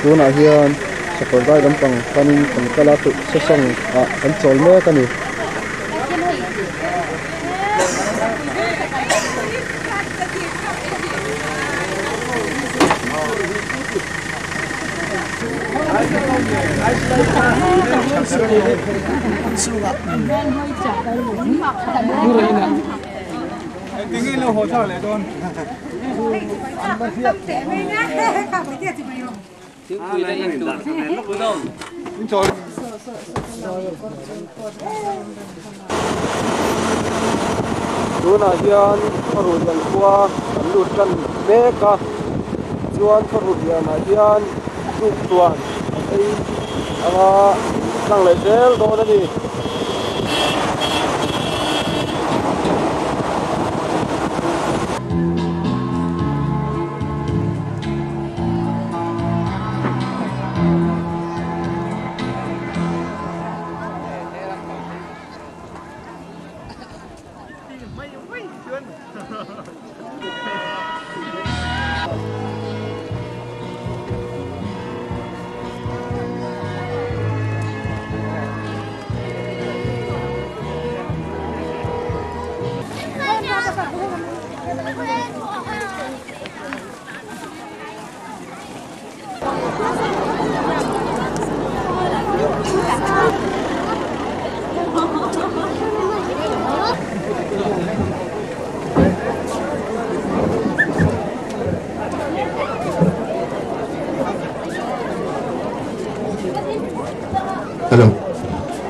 tuna hian sakor vai lampang kanin pangkala tu sesong an chol me kani tingin lo hotel le don tuna hian farut kan tua kan lut kan meka chuan farut hian hian tuk tuan ei anga tlang le del do na ni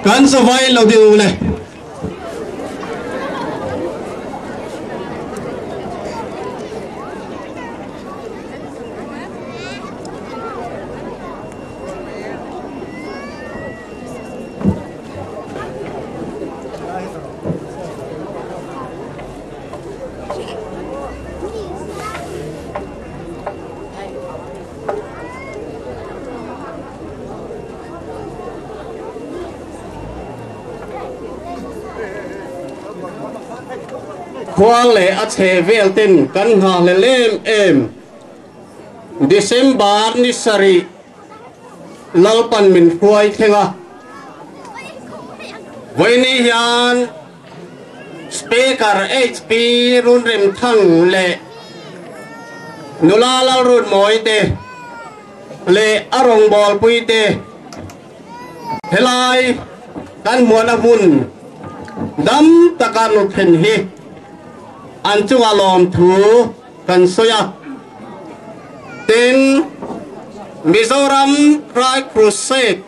kan survive lo ding le khoang lệ a che vel tin kan ha le lem em December ni sari lalpan min khuai thenga voini hian speaker HP run rem thang le nula lal run moi te le arong bol pui te helai kan muana mun dam takan phen hi an chung alom thu kan soya tin Mizoram Right Crusade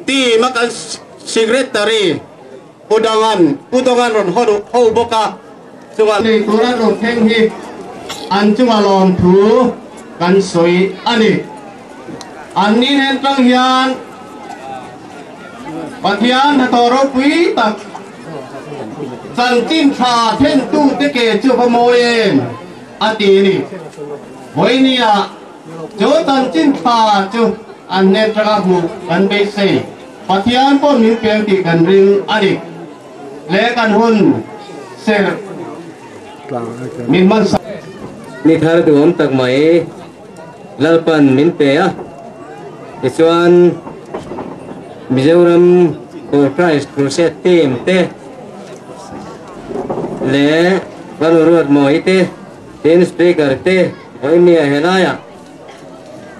ti makan secretary udangan ron ho boka chunga ni turan ron theng hi an chung alom thu kan soi ani an ni nen tang hian pathian hatoro pui tak san chim tha then tu te ke chu pamoyen ati ni voinia jo san chim tha chu an ne traga hu kan be se pathian pon min peng ti kan ring ani le kan hun ser min man ni thar du om tak mai lalpan min pe a chuan Mizoram Right Crusade team te le valuruat moi te tin speaker te oi mi helaya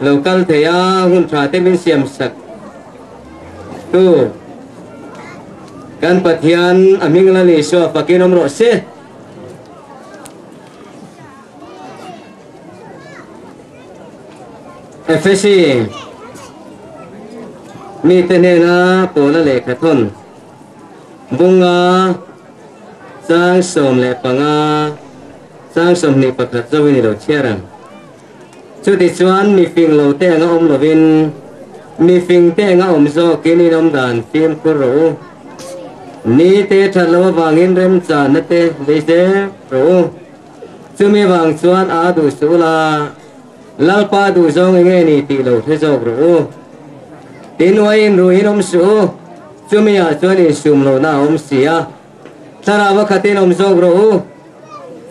local theya hun tha te min siam sak tu kan pathian aming la li so pakinom ro se FSC mi tenena pola le khathon bunga sang som le panga sang som ni pakhat zawini lo chiaram chu ti chuan mi fing lo te nga om lovin mi fing te nga om zo kini nom dan phim ko ro ni te thalo wangin rem cha na te le se ro chu mi wang chuan a du sula lalpa du zong nge ni ti lo the zo ro tin wain ruin om su chu mi a chuan in sum lo na om sia thara wakhatin om zo ro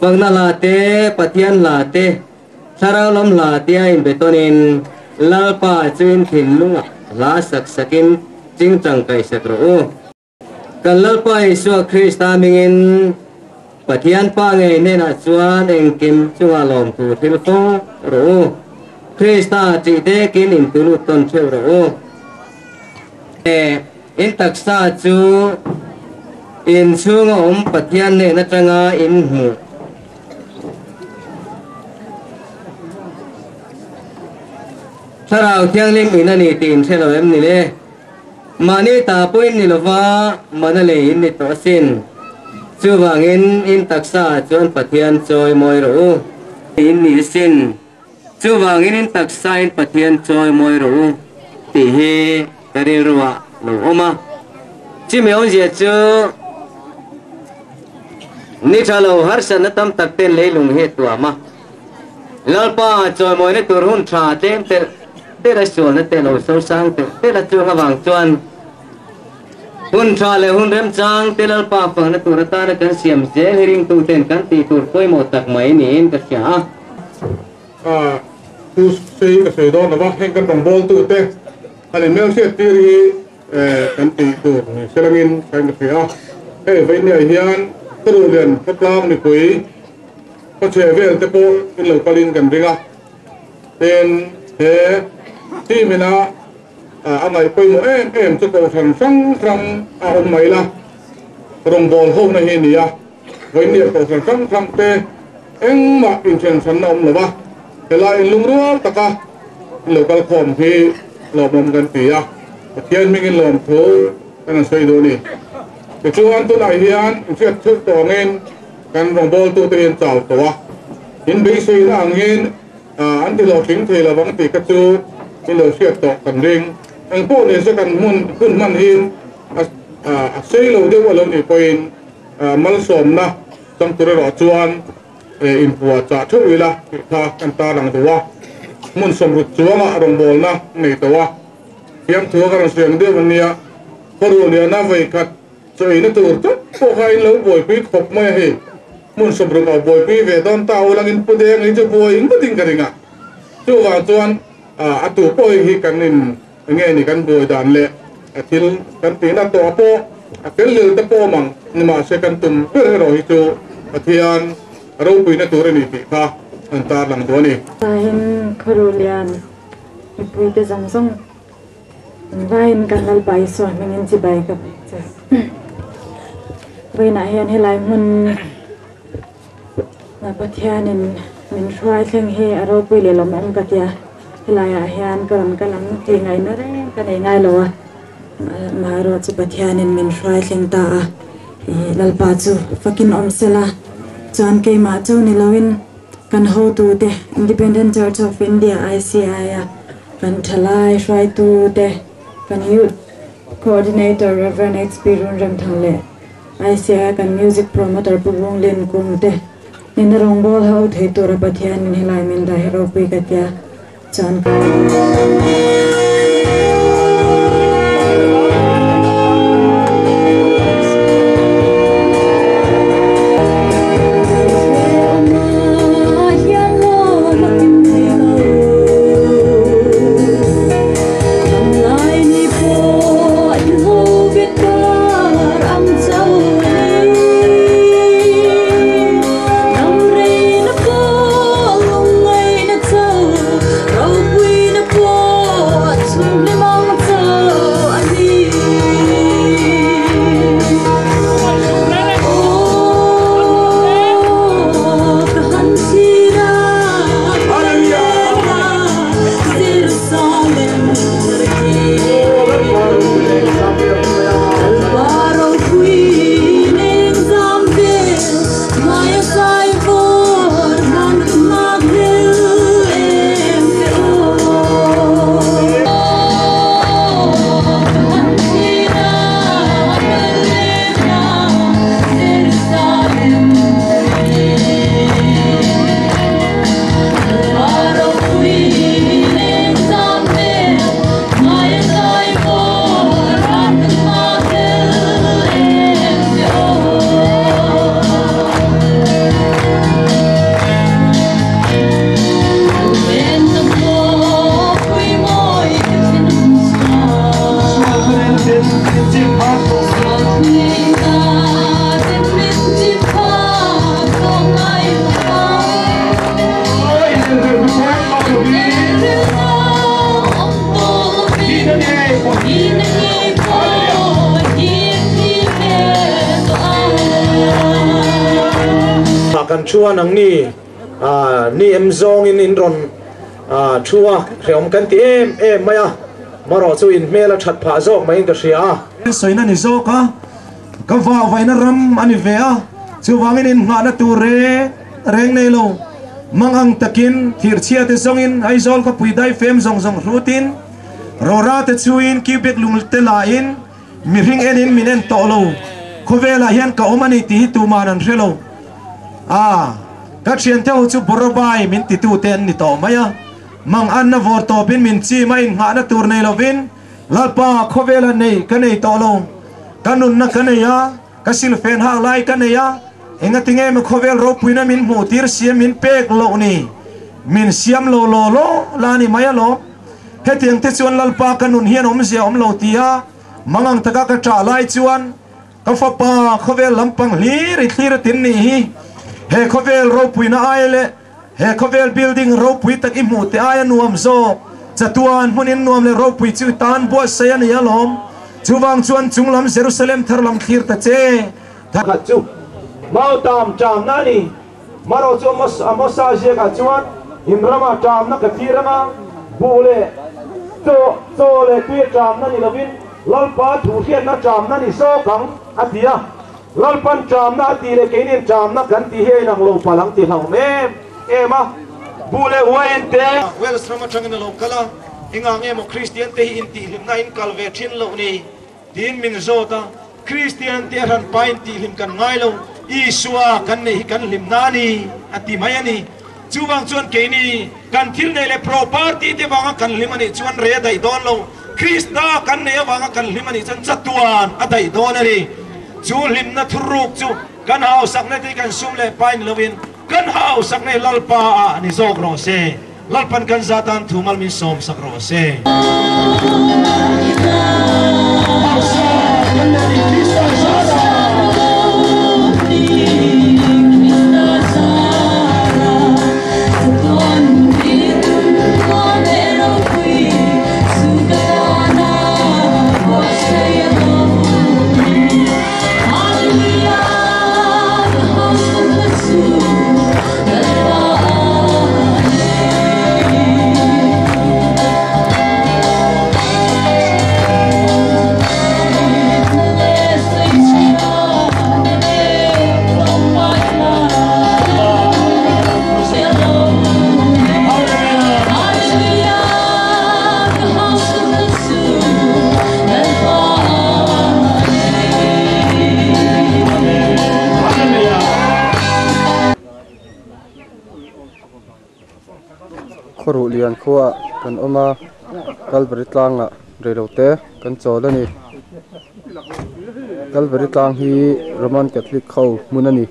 pagna la te pathian la te saralom la tia in betonin lalpa chuin thin lunga la sak sakin chingchang kai sakro kan lalpa Isu Krista mingin pathian pa nge nena chuan engkim chunga lom tu thil fo ro Krista chi te kin in tulu ton theu ro in taksa chu in chunga pathian ne na tanga in hu Sarau thiang lim ina ni tin thelo em ni le mani ta point ni lova manale in ni to sin chu wangin in taksa chuan pathian choi moi ro in ni sin chu wangin in taksa in pathian choi moi ro ti he kari ruwa lo oma chi me on je chu ni thalo har san tam tak ten leilung he tu ama lalpa choi moi ne tur hun tha tem te la chuan te lo so sang te la chuan awang chuan hun tha le hun rem chang te lalpa phang na tur ta na kan siam je ring tu ten kan ti tur poi mo tak mai ni in ka sia tu sei ka sei do na ba hen kan tong bol tu te ani mel se ti ri kan ti tu selangin kan ka sia vai ne hian tu len patlang ni koi ko che vel te po in lo palin kan ringa ten he ti mena angai poi mo em chu ko sang sang mai la rong bol ho na hi ni ya vai ne ko sang te eng ma in chen san nom lo ba he la in lung rual taka local khom hi lo mom kan ti ya thian ming in lom tho kan sei do ni ke chuan tu lai hian in fiat thu to ngen kan rong bol tu ten chau to wa in bi sei la ngin an ti lo thing thei la bang ti ka chu in lo fiat to kan ring ang po ne sa kan mun kun man hin sei lo de wa lo ni point mal som na tam tu ro chuan in puwa cha thu ila tha kan ta lang to wa mun som ru chuanga rong bol na nei to wa hiam thu kan siang de man nia paru nia na vai khat choi na tur chu po khai lo boi pi khop mai hi mun som ru boi pi ve don ta ulang in pu de ngai chu boi ing ding ka ringa chu wa chuan atu po hi kan in nge ni kan boi dan le athil kan ti na to po akel le ta po mang ni ma se kan tum per ro hi chu athian ro pui na tur ni pi kha an tar lang do ni tahin kharulian pui te jang song vain kan lal pai so mengin chi bai ka vai na hian helai mun na pathianin min hrai thleng he aro pui le lom ang ka tia helai a hian karam kalam ti ngai na re ka nei ngai lo ma ro chu pathianin min hrai thleng ta a lalpa chu fakin omsela chan ke ma chu ni lawin kan ho tu te Independent Church of India ICI kan thalai hrai tu te kan youth coordinator Reverend XP Runram Thangle ICI kan music promoter Purung Len Kum te in rong bol ho thei tur pathian ni lai min da hero pi ka tia chan Oh kan chuan ang ni ni em zong in ron chua reom kan ti em maya maro chu in mela that pha zo mai ka ria soina ni zo ka va vai na ram ani ve a chu wangin in nga na tu reng nei lo mangang takin thir chia te zong in ai zol ka pui dai fem zong rutin rora te chuin kibek lum te la in mi ring enin minen to lo khovela hian ka omani ti tu manan relo ka thian te chu borobai min ti tu ten ni to maya mang an na vor to pin min chi mai nga na tur nei lovin lalpa khovela nei ka nei to lo kanun na ka nei ya ka sil fen ha lai ka nei ya enga tinge me khovel ro puina min mu tir siam min pek lo ni min siam lo la ni maya lo he tiang te chuan lalpa kanun hian om sia om lo tia mangang taka ka tra lai chuan ka fa pa khovel lampang hlir tin ni he khovel ro puina aile he khovel building ro pui tak i mu te aya nuam zo chatuan hunin nuam le ro pui chu tan bo saya ni alom chuwang chuan chunglam Jerusalem tharlam khir ta che thakha chu mau tam cham na ni maro chu mosa je ka chuan himrama cham na ka tirama bule to le pi cham na ni lovin lalpa thu hian na cham na ni so kang atia lalpan cham na ti le keinin cham na kan ti he nang lo palang ti hang me ema bule wain te wel srama changna lo kala inga nge mo Christian te in ti lim na in kalve thin lo ni din min zota Christian te ran pain ti lim kan ngai lo isua kan nei kan lim na ni ati mayani chuwang chuan ke ni kan thil nei le property te wanga kan lim ani chuan re dai don lo Krista kan nei wanga kan lim ani chan chatuan adai don ani chu lim na thuruk chu kan hau sak na ti kan sum le pain lovin kan hau sak nei lalpa ni zog ro se lalpan kan zatan thumal min som sak ro se khoru lian khuwa kan oma Calvary tlanga reirote kan cholani Calvary tlang hi Roman Catholic kho munani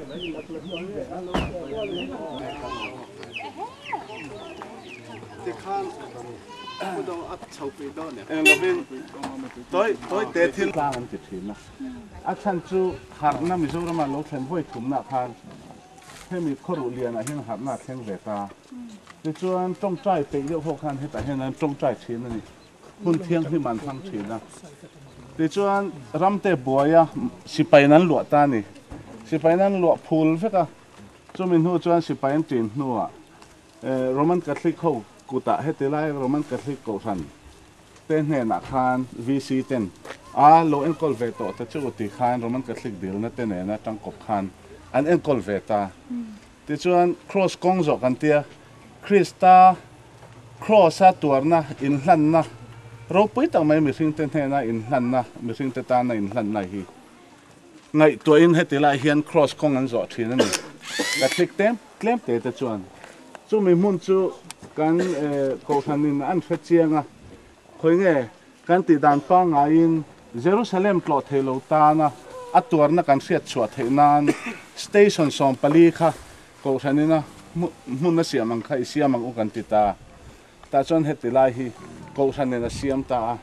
tôi để thiên lang anh chụp hình na, anh chú hạt na mình rồi mà lâu thèm vui thùng na phan, hay mình khó đủ liền à hiện hạt na thèm về ta, thì chú anh trong trái bị nhiều khó khăn hết tại hiện anh trong trái chín này, hun thiêng thì mình thăng chín na, thì chú anh ram tê bùi à, si bay nan lụa ta này, si bay nan lụa phul phết à, chú mình hu chú anh si bay chín nua, Roman Catholic khâu cụ ta hết tới lại Roman Catholic cầu thần tên này là khan VC tên lo en call về tổ ta chú ti khan Roman Catholic deal na tên này na trang cop khan an en call về ta thì chuan cross kong zo kan tia Christa cross a tuar na in hlan na ro pui tang mai mi sing tên này na in hlan na mi sing te ta na in hlan na hi ngai to in he te lai hian cross kong an zo thin ani Catholic tem claim te ta chuan chú mình muốn chú kan cầu thần in an phết chiang à khối nghe kan ti dan pa ngai in Jerusalem plot hello ta na atuar na kan fiat chuat he nan station som pali kha cầu thần in na mun na siam ang khai siam ang ukan ti ta chon he ti lai hi cầu thần na siam ta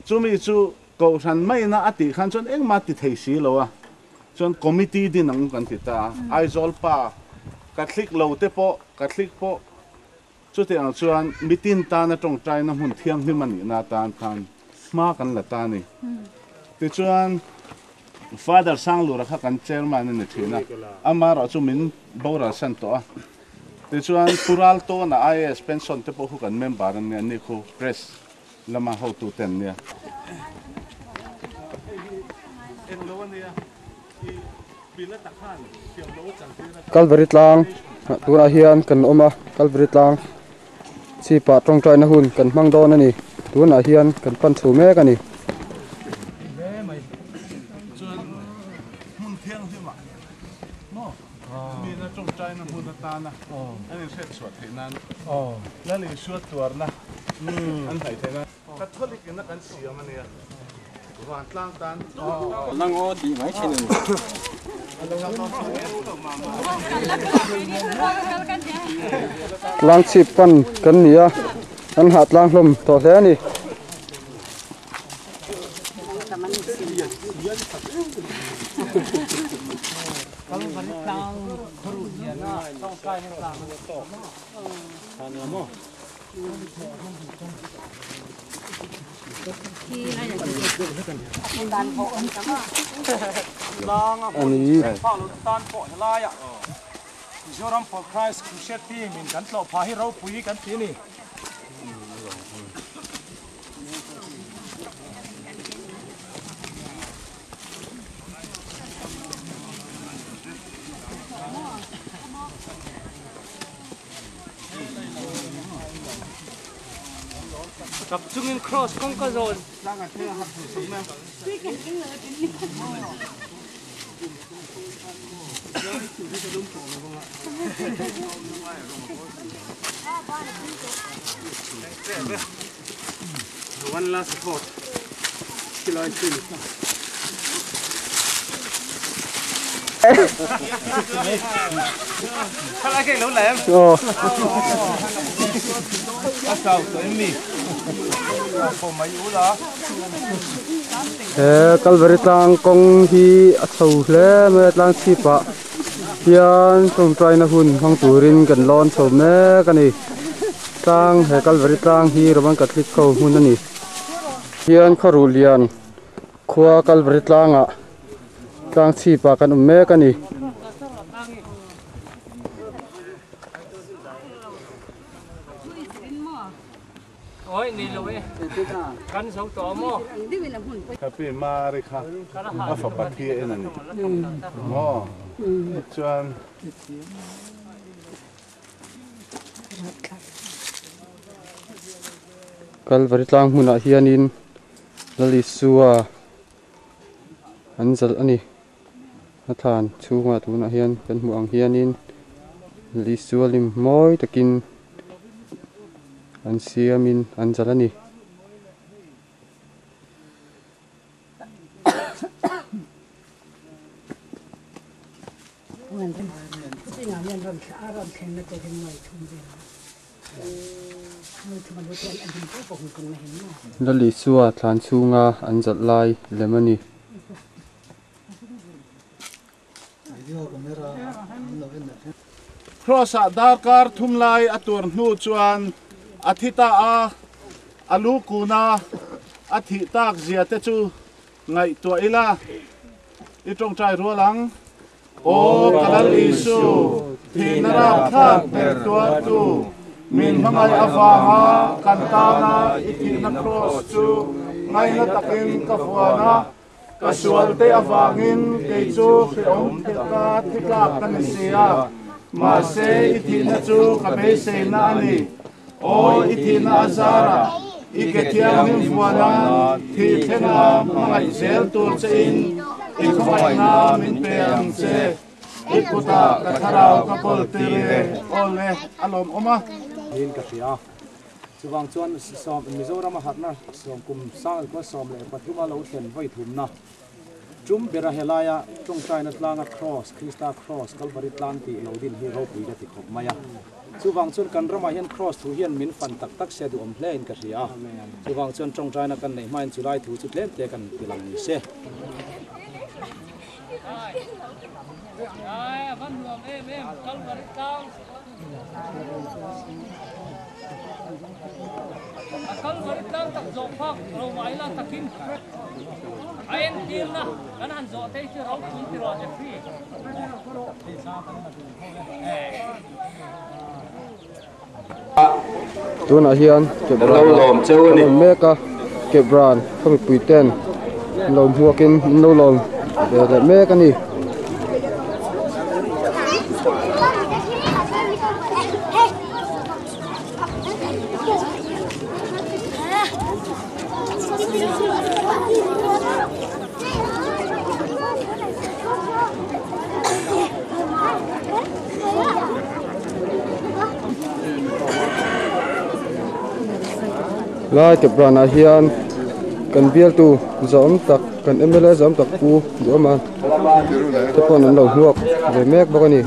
chú mi chú cầu thần mai na ati khan chon eng ma ti thei si lo a chon committee din ang ukan ti ta ai zol pa Catholic lâu te po Catholic po chú tiếng chuan mitin ta na trong trai na hun thiang hi mani na tan tan ma kan la ta ni ti chuan father sang lu ra kha kan chairman ni thina ama ro chu min bora san to a ti chuan tural to na IS pension te po hu kan member an ni khu press lama how to ten nia Calvary tlang tuna hian kan oma Calvary tlang chi pa tong trai na hun kan mang don ani tuna hian kan pan thu mek ani mun thiang hi ma no mi na trong trai na mun ta na ani set suat thinan la li suat tuar na an thai thena catholic na kan siam ania wan tlang tan lang o di mai chen tlang chi pan kan nia an hat lang hlom to hle ani ani tan po la ya Joram for Christ Christian team in kan lo pha hi ro pui kan ti ni tập trung in cross con có rồi one last support kilo chili Kalau cái lỗ lem. Bắt đầu tới mì. Phô mấy ú đó. Calvary tlang kong hi a thau hle me tlang chi pa hian tong trai na hun hang turin kan lon tho me kani tlang he Calvary tlang hi roman catholic ko hun ani hian kharulian khua Calvary tlanga tlang chi pa kan me kani Ôi, nè lối, cắn sấu tỏ mò. Tapi mari kha apa pakai ini mo cuan Calvary tlang huna hianin lali suwa anjal ani athan chunga tuna hian kan muang hianin lali suwa lim moi takin an siamin anjal ani lali suwa thlan chunga anjal lai lemani cross darkar thumlai atur nu chuan athita a alu kuna athi tak zia te chu ngai to ila I trong trai rualang o kalal isu thinara thak ber tua tu min mangai afaha kantana ithina cross chu ngai na takin kafuana kasualte avangin keichu khiom thika thika kanisia ma se ithina chu kabe se na ani o ithina azara iketiam min fuana thi thena mangai zel tur chein ikhoi na min peang che ikuta katharau kapol tire ole alom oma Din ka siya. Subang chuan som Mizoram hatna som kum sang ko som le pathuma lo then voi thum na. Chum bera helaya tong China tlanga cross Krista cross Calvary tlang ti lo din hi ro pui da ti khop maya. Subang chuan kan rama hian cross thu hian min fan tak tak se du om hle in ka siya. Subang chuan tong China kan nei main chulai thu chu tlem te kan tilang ni se. Ai van nuam em Calvary tlang Akal balik lang tak zopak, pero mailang takin. ตัวน่ะเฮียนเก็บร้านเมกะเก็บร้านเขาไปปุ๋ยเต้นลมหัวกินโนลมเดี๋ยวแต่เมกะนี่ลายเก็บร้านอาเฮียนกันเบียร์ตูจอมตักกันMLAจอมตักปูเดี๋ยวมาจะพอนั้นเราหัวเดี๋ยวแมกบอกนี่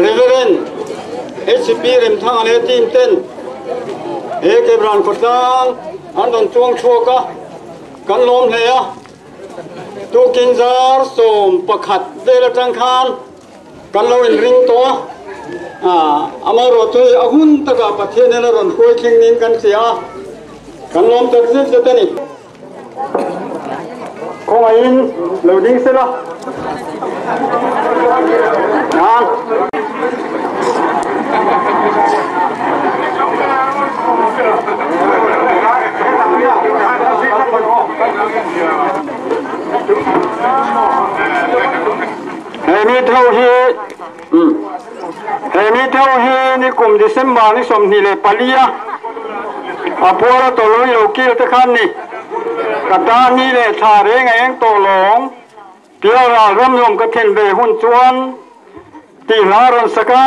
Reverend HP เริ่มทางอะไรทีมเต้นเก็บร้านกดดังอันตอนช่วงชัวก็กันลมเลยอ่ะตูกินซาร์สมประคัดเดลจังคานกันเราอินริงตัวอามารถที่อาหุ่นตะกับประเทศนี้เราหลอนคุยคิงนิงกันเสียกันลมตัดสินจะเต้นอีกคงอินเราดิ้งเสียละเฮ้ยมีเท่าที่นี่กลุ่มดิเซมบานี่สมนิเลปลียอาพัวเราตัวลุยโลกิลตะขันนี่กระดานนี่เลยชาเรงเองตัวหลงเกี่ยวเราเริ่มยมกระเทนเบหุ่นจวนตีลารันสกา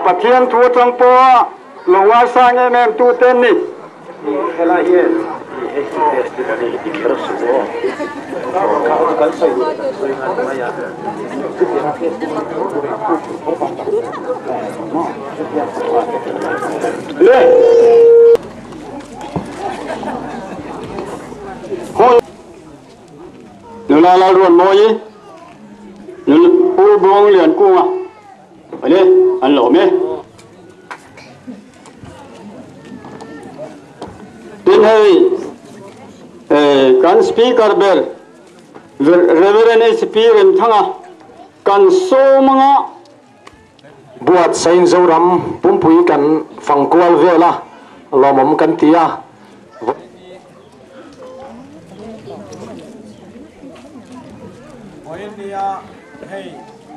ปะเทียนทัวจังปัวหลงว่าสร้างแม่ตูเต้นนี่เฮลาเย่เลยเดี๋ยวเรารวนโมยเดี๋ยวปูบวงเหรียญกุ้งไปเลยอันหล่อไหมเป็นให้การสปีกเกอร์เบอร์เรเวอเรนสปีกเอ็มทั้งการโซมังบวชเซนโซรัมปุ่มปุยกันฟังกวลเวล่าลมกันตีอ่ะhey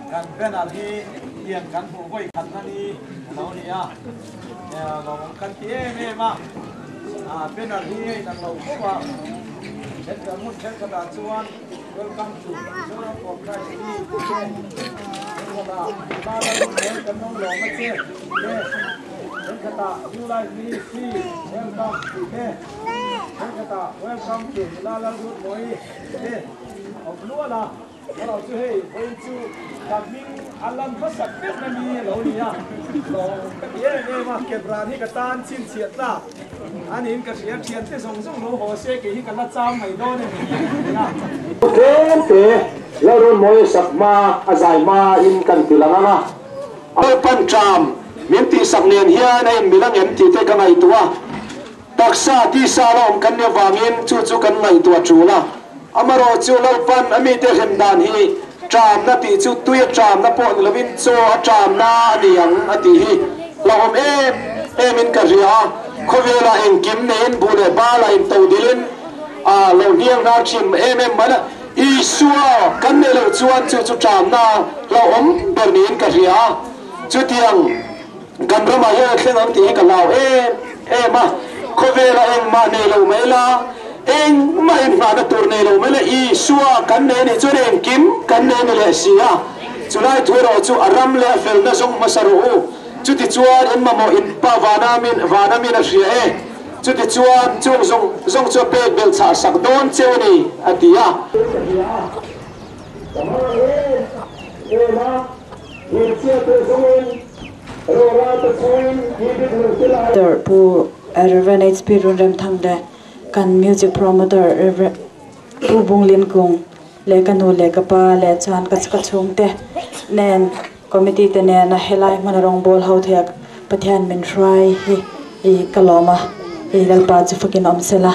kan penal hi tiang kan hu voi khat na ni lo ni a lo kan ti me ma penal hi kan lo ko ba het ka mun het ka da chuan welcome to Sora for Christ ni ko da ba la ni kan no lo ma che het ka da you like me see welcome to he het ka da welcome to la la good boy he of lu laเราช่วยเองช่วยกับมิ่งอัลลัมพัสเก็ตนั่นนี่เราเนี่ยเราเย่เนี่ยมาเก็บร้านที่กระตานชิ้นเฉียดละอันนี้กระเสียเทียนที่ส่งเราหัวเสกที่กันละจ้ำไม่โดนเนี่ยเก๋แล้วรุ่นมวยสักมาอาศัยมาอินกันทีละนะเอาปั้นจามมีตีสักเนียนเฮียในมีลังเอ็มตีเตกันไงตัวตักซาที่ซาลอมกันเนี่ยวางินจู่กันไงตัวจูละอามารอจูเล่าปันอมีเตหิมดานฮีจามนาตีจูตุยจามนาปอนลวินโซจามนาเนียงอติฮีเราเมินกะเรียโคเวลาเองกิมเนนบูเลบาลาอินตูดิลินเราเนียงนาชิมมันอีสัวกันเนเราจวนจูจามนาเราเบอร์นินกะเรียจุดยังกันรมาเยอะขึ้นอันตีกันเรามาโคเวลาเองมาเนเราไม่ละเองไม่เห็นงานตัวเนเราไม่ละอีสัวกันเนนี่จุดเองกิมกันเนนี่เลยเสียจุดไล่ตัวเราจุดอารมณ์เลยเฟลน่าส่งมาสรุปจุดที่จวนอินมาโมอินป้าวานามินเสีย chút thì chuông rong cho pe bel cha sak don cheu ni atia pu Reverend HP Rundem Thangde kan music promoter pu bunglin kung le kanu le kapa le chan ka chung te nen committee te ne na helai manarong bol ho thek pathian min rai hi I kaloma I dalpa chu fakin omsela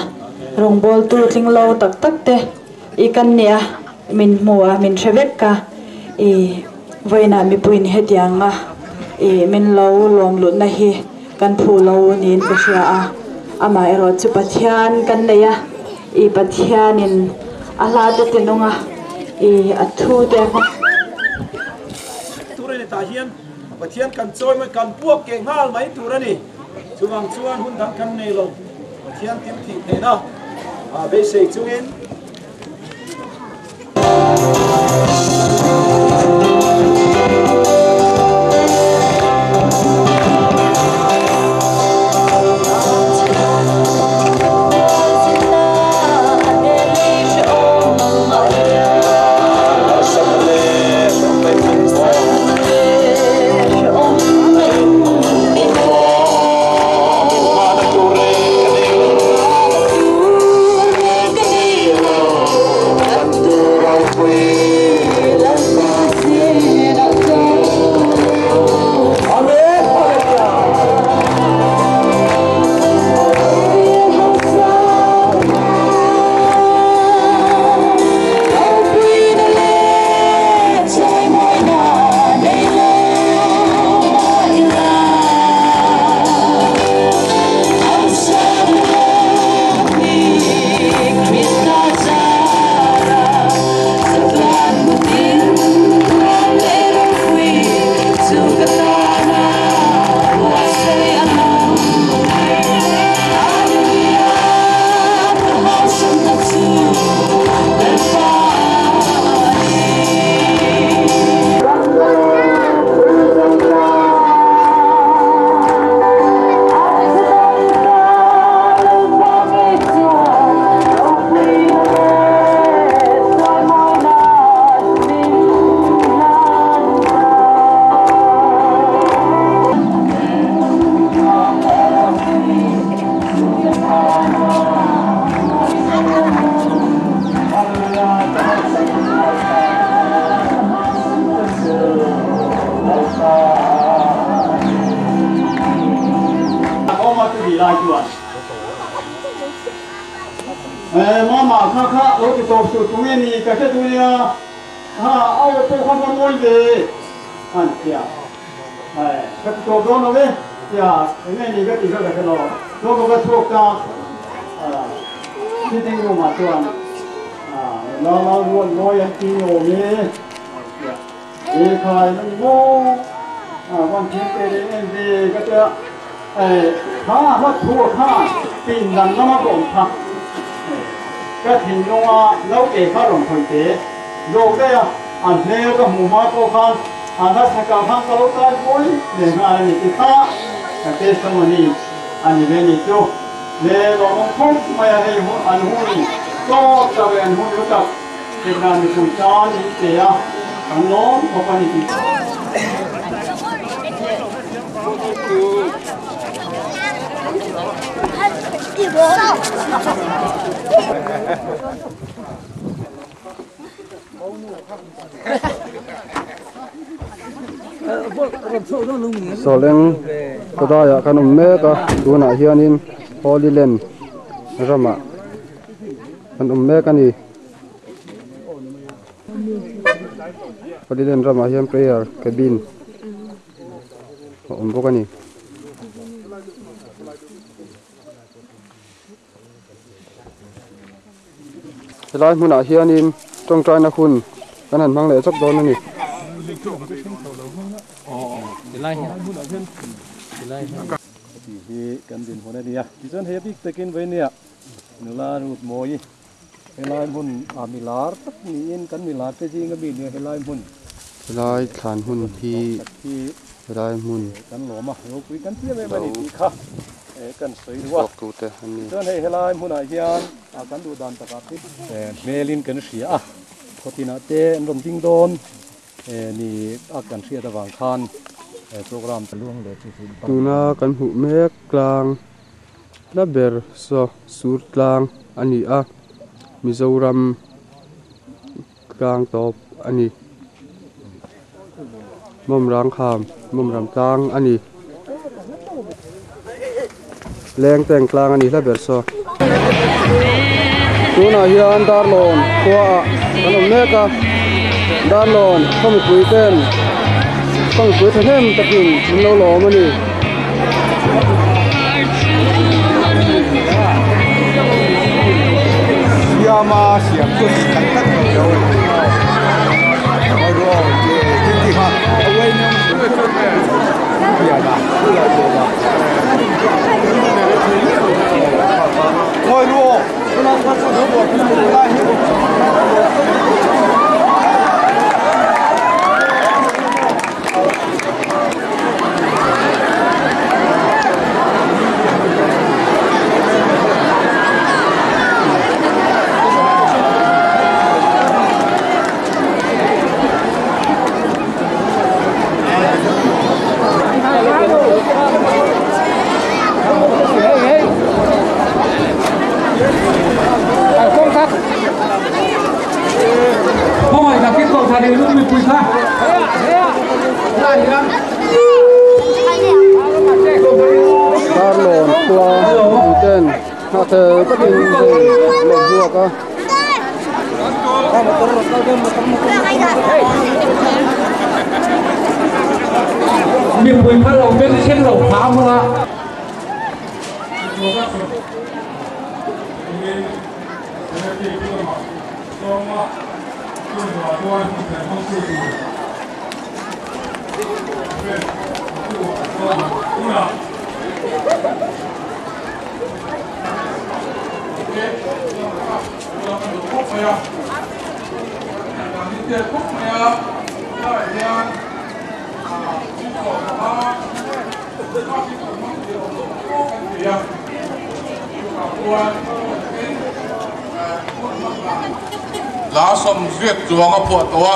rong bol tu tling lo tak tak te I kan nia min muwa min thevek ka I voina mi puin hetianga I min lo lom lut na hi kan phu lo nin ka hria a ama ero chu pathian kan neya I pathianin ala te tenunga I athu te turani ta hian pathian kan choi mai kan puak ke ngal mai turani chuang hun dang kan nei lo pathian tim thi ne na a be sei chungin mama kha lo ki to su tu ni ka ke tu ya ha au to kha ko mo de an ya ai ka to do no ve ya ne ni ka ti ka ka no do ko ka to ka ti ti no ma to an la la lo ya ti no ni ya e khai noวันที่เป็นดีก็จะข้าว่าทั่วข้าปีนดันน้ำมันค่ะก็ทิ้งลงมาแล้วเอ๋ข้าหลงคนเตะโยกได้อันเลี้ยก็หมู่มาโกคันอันนั้นสักการพังก็ลุกได้ปุ้ยเดี๋ยวงานนี้ที่ข้าก็เป็นสมุนีอันนี้เป็นอีกจุเลี้ยลงพุ่งมาอย่างนี้อันหูนี่ก็จะเป็นหูรู้จักเป็นงานในสุจานี่เสียอันน้องพอปนิติSoleng kodaya kanum meka tuna hianin Holy Land rama kanum meka ni Holy Land rama hian prayer cabin bokani Helai muna hianin trong trai na khun kan han mang le chok don ni thì cần tiền hồ này đi à, thì dân hay biết tới kinh với nè, nữa là một mồi, hay là hun milar, tất nhiên cần milar cái gì cái gì nữa hay là hun, helai khan hun hi helai mun cần lỗ mà, lỗ quý cần thiết với mình thì khác, กันสวยด้วยส่วนให้ลายมุนอาเฮียนกันดูดันตะกับเมลินกันเสียพอทีน่าเต้นรมจิงโดนนี่กันเสียตะวันคันโปรแกรมตะล่วงเลยตูน่ากันหูเมฆกลางนับเบอร์โซสูตรกลางอันนี้มิโซรัมกลางตบอันนี้มุมรังคามมุมรำตางอันนี้แรงแต่งกลางอันนี้นับเบอร์โซตูน่าเฮียนดาร์ลอนตัวกันหูเมฆดาร์ลอนเขาไม่คุยเต้นต้องคุยเท่มตะกินมันโลโลมันนี่ยามาเสียงตัวสิกันตั้งเดียวเอาดูที่ข้าเอาไว้เนี่ยอย่าด่าอย่าโดนคอยดูเราพัฒนาตัวได้ เธอก็เป็นหลงบัวก็มีปืนพระเราเป็นเช่นเหล่าพร้าวมาลาสมเสียดจวงกับปวดตัว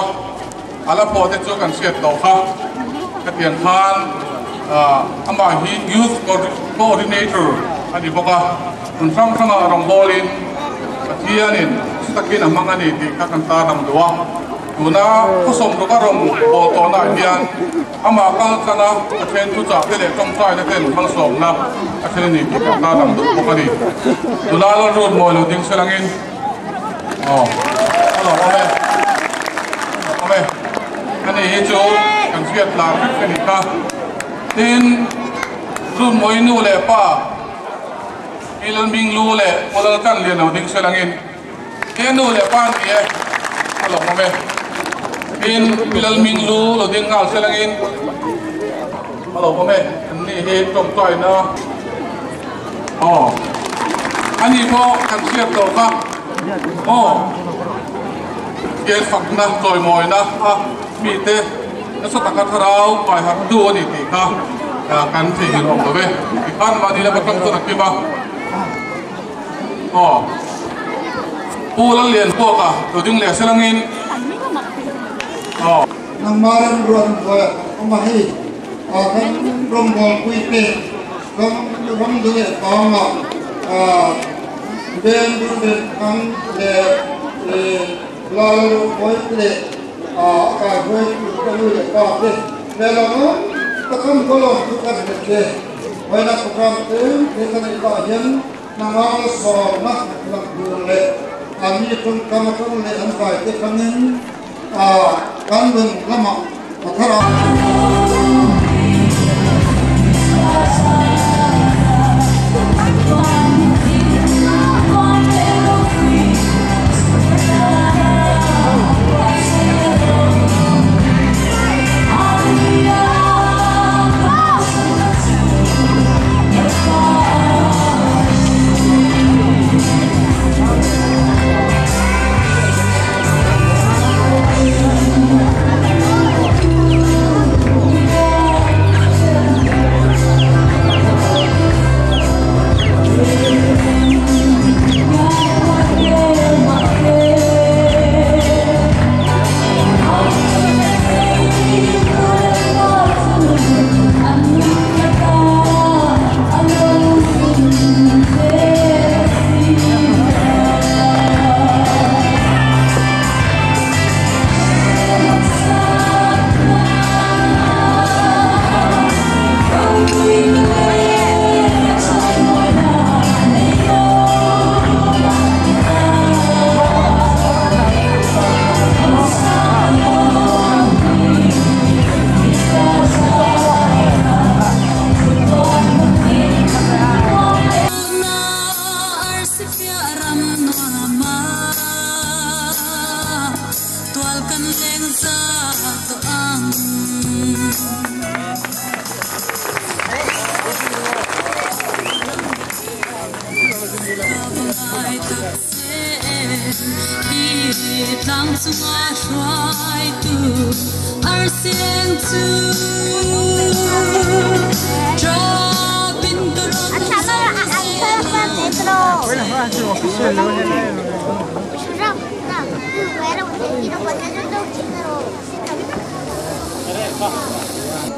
อะไรปวดที่จวกันเสียดตัวเขากระเทียนทานอันบ่ายฮี youth coordinator อันนี้พวกคุณช่างรองบอลินกระเทียนินสตะกินมังอันนี้ที่กันตาดำดวงดูนะผู้สมรู้ก็รองโบตัวน่าเดียนอามากันกันนะกระเทียนทุจ่าที่เล็กต้องใช้นักเรียนทั้งสองนะกระเทียนนี่ที่กันตาดำดวงพวกนี้ดูนะเรารุ่นมวยเราดิ้งเสลังอินอ๋อโอเคอันนี้จูกันเสียดลาฟิฟินิก้าทีนรุ่นมวยนู่เลยป้าอีลันบิงลูเลยพอเราตั้งเรียนเอาดิ้งเสลังอินเทียนนู่เลยป้าเนี่ยฮัลโหลโอเคทีนอีลันบิงลูเราดิ้งเอาเสลังอินฮัลโหลโอเคอันนี้เฮ็ดตรงใจนะอ๋ออันนี้พอกันเสียดตัวครับอ๋อเกี่ยฝักนะลอยมอยนะมีเต้แล้วสตักกระเราไปหักดูนี่ตีค่ะกันที่หินออกไปอีกอันมาดีแล้วก็ต้องตัวนักกีฬาอ๋อผู้ละเรียนพวกตัวจึงเหลือเสลังอินอ๋อนางมาเรื่องรวมตัวเอามาให้ทั้งรวมบอลคุยเตะรวมด้วยกองเดินดูเดินทั้งlalu boleh akan boleh boleh apa dalam takkan kalau bukan betul banyak program itu kita ibadah nama somak nak boleh kami pun kami boleh antai kami kan lama akhara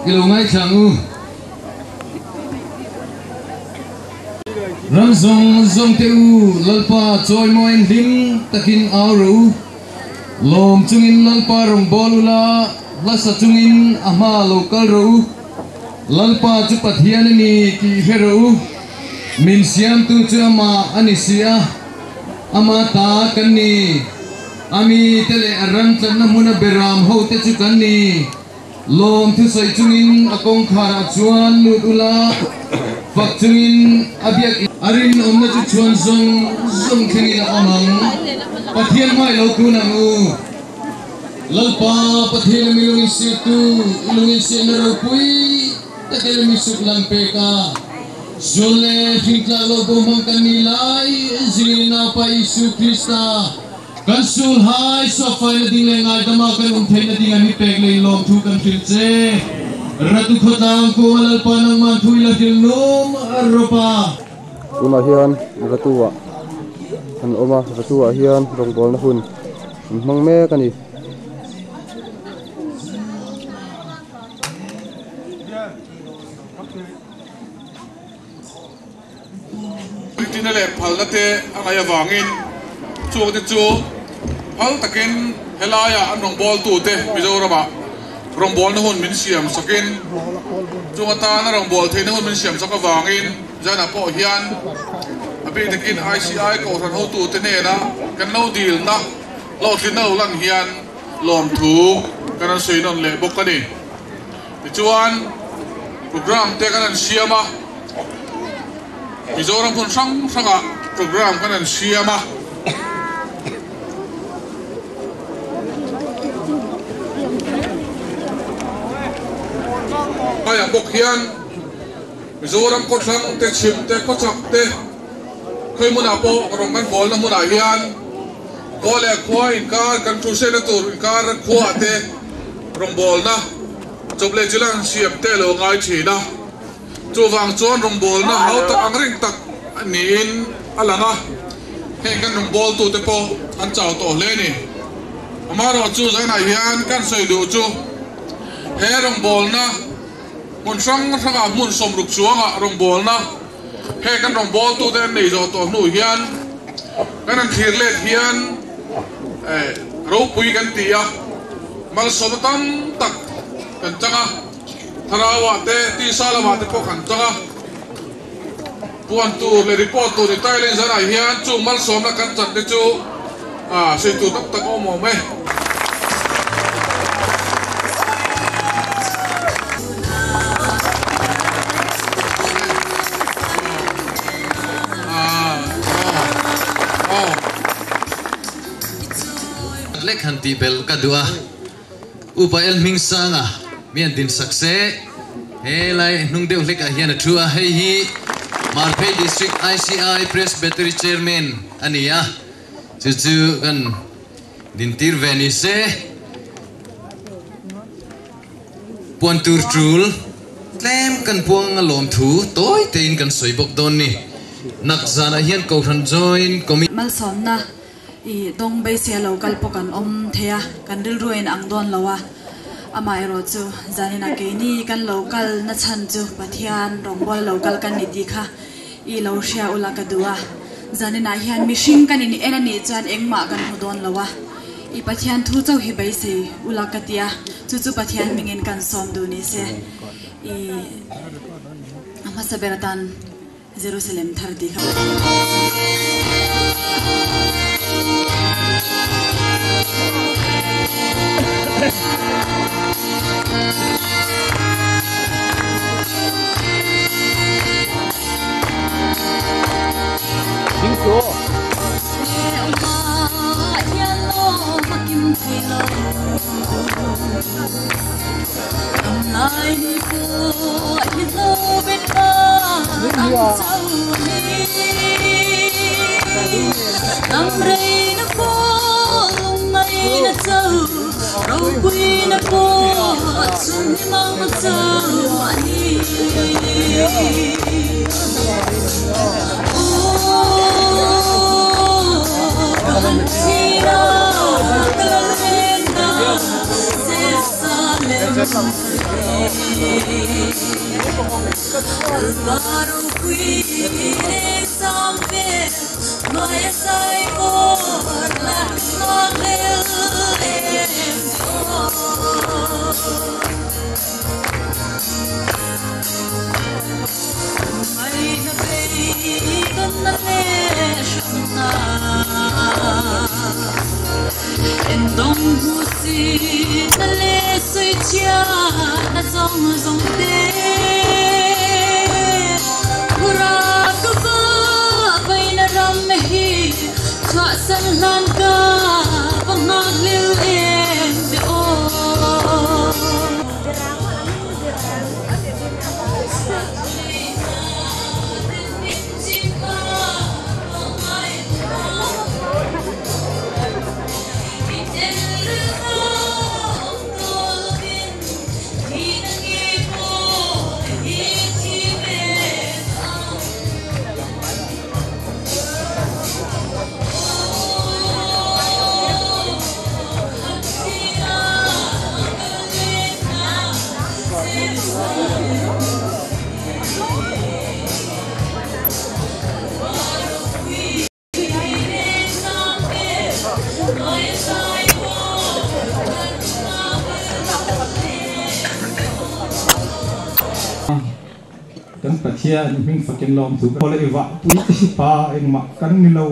Kilo ngay chẳng răng rong tiêu lalpa trôi môi lim takin áo ru lom chungin lalpa rong bolula lasa chungin ama local ru lalpa chupat hian ni ki hero min siam tu chu ama anisia ama ta kan ni ami tele arang chan na muna beram ho te chu kan ni lom thu sai chungin akong khara chuan ludula fak chungin abiak arin omna chu chuan zong thengin amang pathian mai lo ku na mu lalpa pathian mi lung si tu lung si na ro pui takel mi suk lang pe ka zole thingla lo bo mang kan ni lai zina pa Isu Krista kan sul hai so fai na ding le ngai dama kan thei na ding ani pek le lom thu kan thil che ratu khodang ko lalpa nang man thui la dil nom arropa una hian ratua an oma ratua hian rong bol na hun mang me kani tinale phalate angaya wangin chuak te chu hal takin helaya an rong bol tu te Mizorama rong bol na hun min siam sakin chungata na rong bol the na hun min siam saka wangin jana po hian abi takin ICI ko ran ho tu te ne na kan no deal na lo thin no lan hian lom thu kan sei non le bok ani ti chuan program te kan siama Mizoram pun sanga program kan siama kaya bok hian Mizoram ko sang te chim te ko chak te khoi muna po rong kan bol na muna hian kole khwa in kar kan thu se na tur in kar khwa te rong bol na choble jilang siam te lo ngai thina chu wang chuan rong bol na hau tak ang ring tak ni in alanga he kan rong bol tu te po an chau to hle ni amaro chu zai na hian kan soi du chu he rong bol na mun sang sanga mun som ruk chuanga rong bol na he kan rong bol tu te nei zo to nu hian kan an thir let hian ro pui kan tia mal som tam tak kan changa tharawa te ti salama te po kan changa puan tu le report tu ni Thailand zana hian chu mal som na kan chan te chu sei tu tak tak o mo me lek hanti bel kadua upael ming sanga mian din sakse helai nung deu lek a hian thua hei hi Marpei District ICI Presbytery Chairman ania chu kan din tir veni se puan tur trul tlem kan puang lom thu toy tein kan soi bok don ni nak zana hian ko than join komi mal som na i dong be se local pokan om thea kan dil ruin ang don lawa amai ro chu zanina ke ni kan local na chan chu pathian rong bol local kan ni di kha i lo sia ula ka duwa zanina hian mishing kan ni enani chan engma kan hodon lawa i pathian thu chau hi bai se ula ka tia chu pathian mingin kan som du ni se i ama saberatan Jerusalem thar di kha Năm rây nó phố lung mây na châu rau quy na po chung mang ma châu ani kan tira kalena se salem baru quy sampe mai sai or la novel mai na bei kan na leshna en dong hu si na le sui chia na zong zong de Chua san lan ka pangag liu em de o kan pathia ni ming fakin lom thu ko le wa pui pa eng ma kan ni lo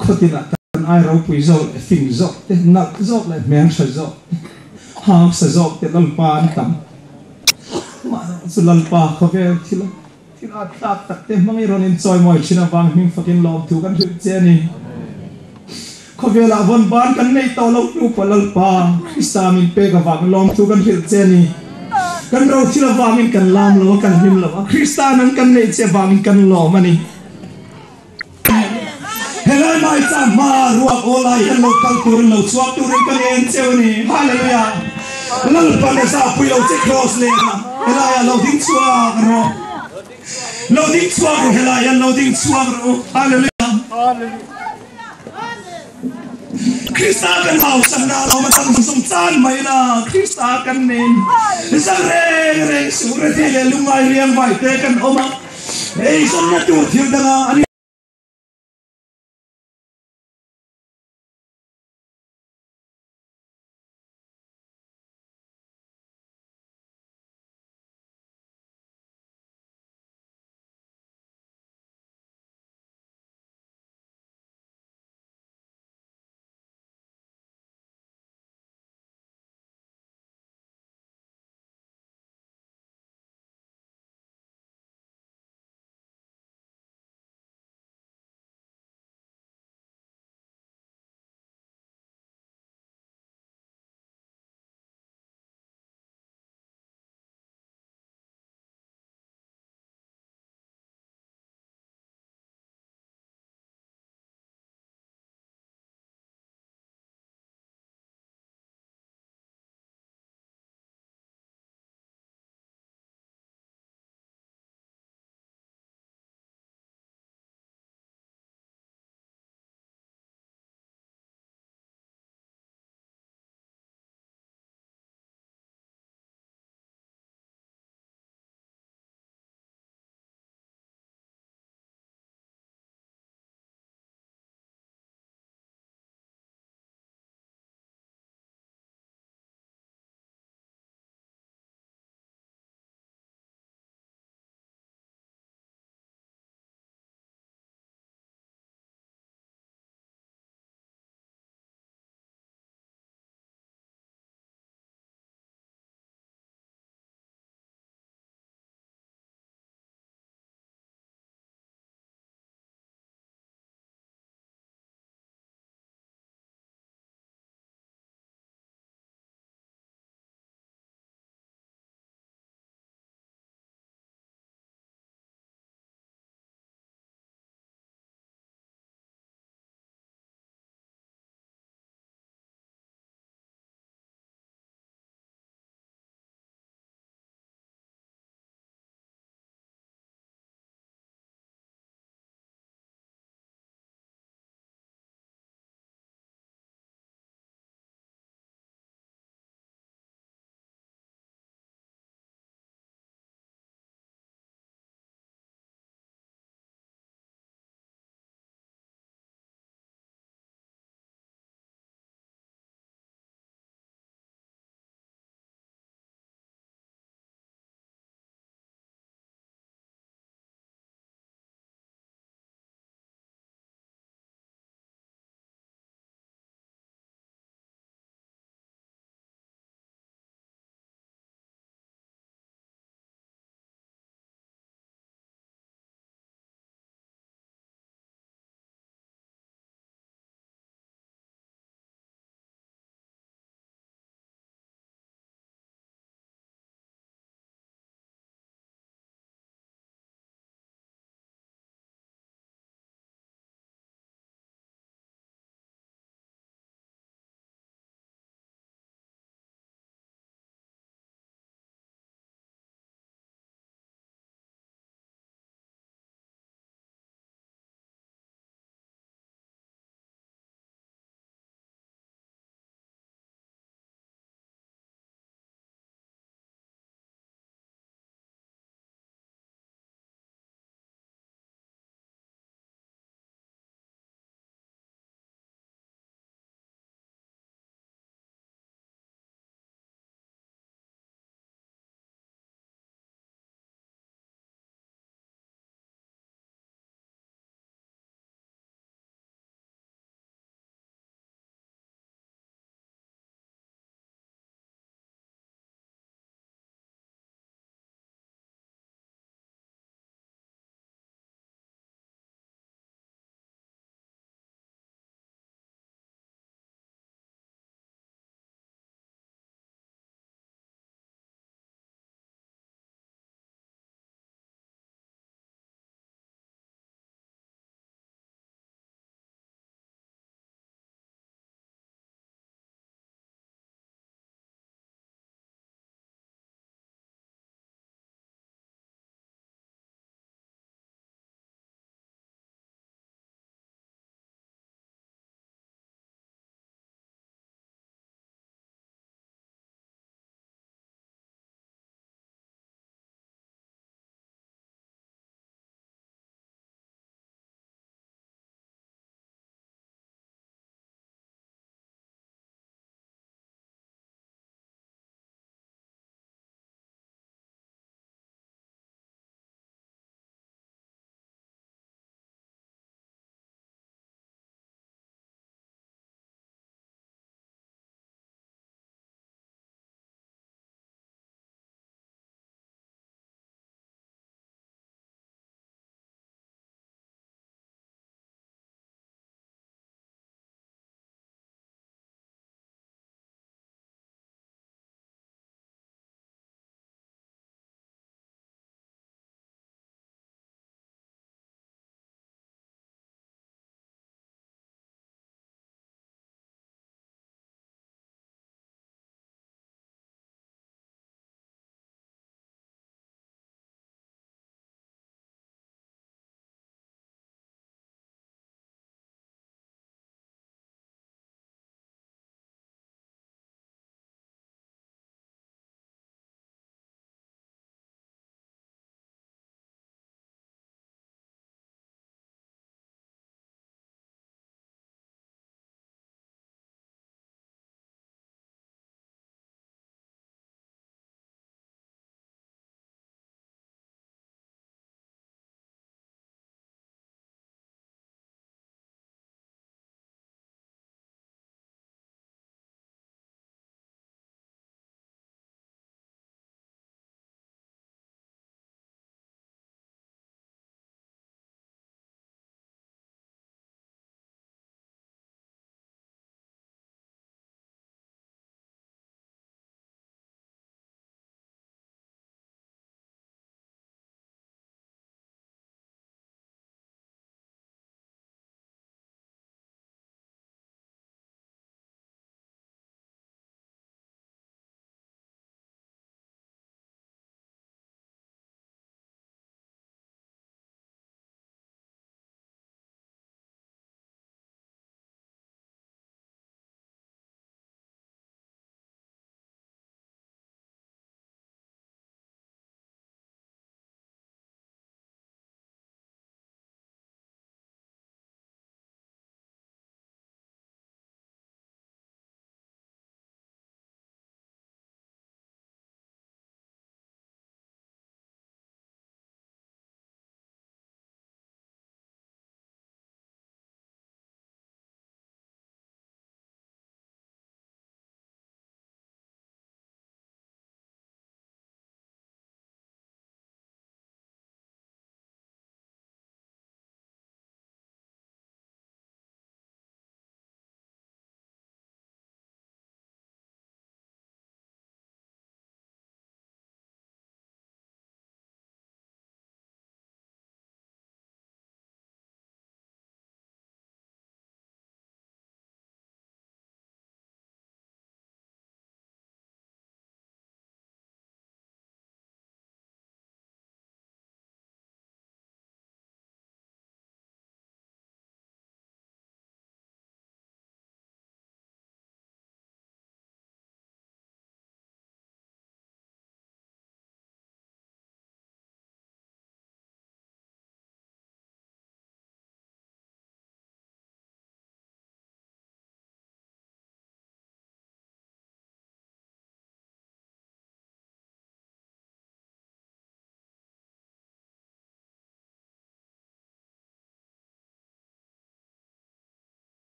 khotina kan ai ro pui zo fing zo te nak zo le meng sa zo ha sa zo te lal pa an tam ma su lal pa ko ve thila tak tak te mangi ron in choi moi china wang ming fakin lom thu kan hu che ni ko ve la von ban kan nei to lo tu pa lal pa krista min pe ka wang lom thu kan hu che ni kan ro thila wamin kan lam lo kan him lo Kristan an kan nei che wamin kan lo mani hello mai cha ma ruak olai hello kal tur lo chuak tur kan en cheu ni hallelujah lal pa le sa pui lo che cross le na helaya lo ding chuak ro lo ding chuak helaya lo ding chuak ro hallelujah Krista kan hau sana lo ma tang sum chan mai na Krista kan nen sang re sure te le lungai riang vai te kan oma ei son na tu thil danga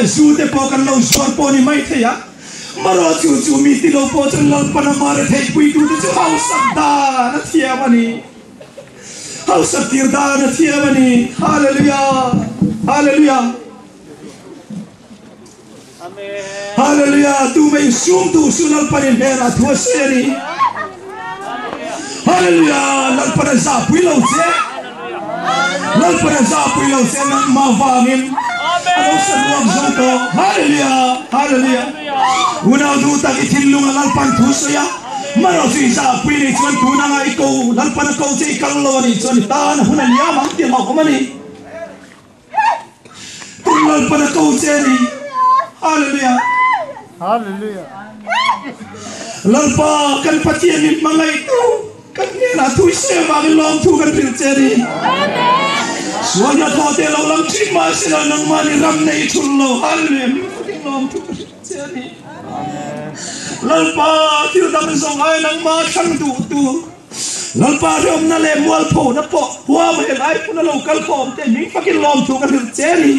zu te po kan lo swar po ni mai the ya maro chu mi ti lo po chan lal pana mare thei pui tu chu house da na thia mani house tir da na thia mani hallelujah hallelujah amen hallelujah tu mai sum tu sunal panin bera tu seri hallelujah lal pana za pui lo che lal pana za pui lo che nang ma vangin ano sa luwag zanto hallelujah hallelujah una du ta itilung lal pan tu soya maro si za pui ni chuan tu na ngai ko lal pana ko che kal lo ni chuan ta na huna liya mang ti ma ko mani tu lal pana ko che ni hallelujah hallelujah lalpa kan patien ni mangai tu kan ni na tu se ma lom tu kan pil che ni suanya ko te lo lam chi ma se nang ma ni ram nei thullo hallelujah lom tu kan che ni lalpa tiu dam song ai nang ma thang tu tu lalpa rom na le mual pho na po huwa ma lai pu na lo kal khom te mi fakin lom tu kan pil che ni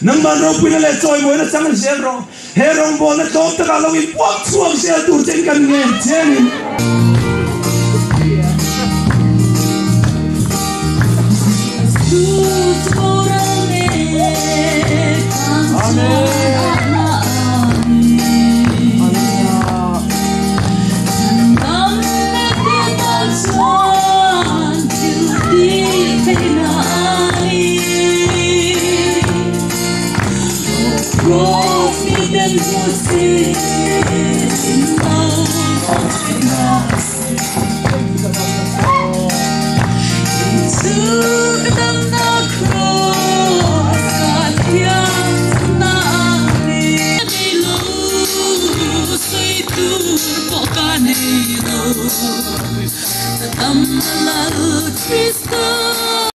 nang man ro pina le choi moi na chang sel ro he rong bol na top ta ka lo in pok chuam sel tur chen kan nge chen in Cristo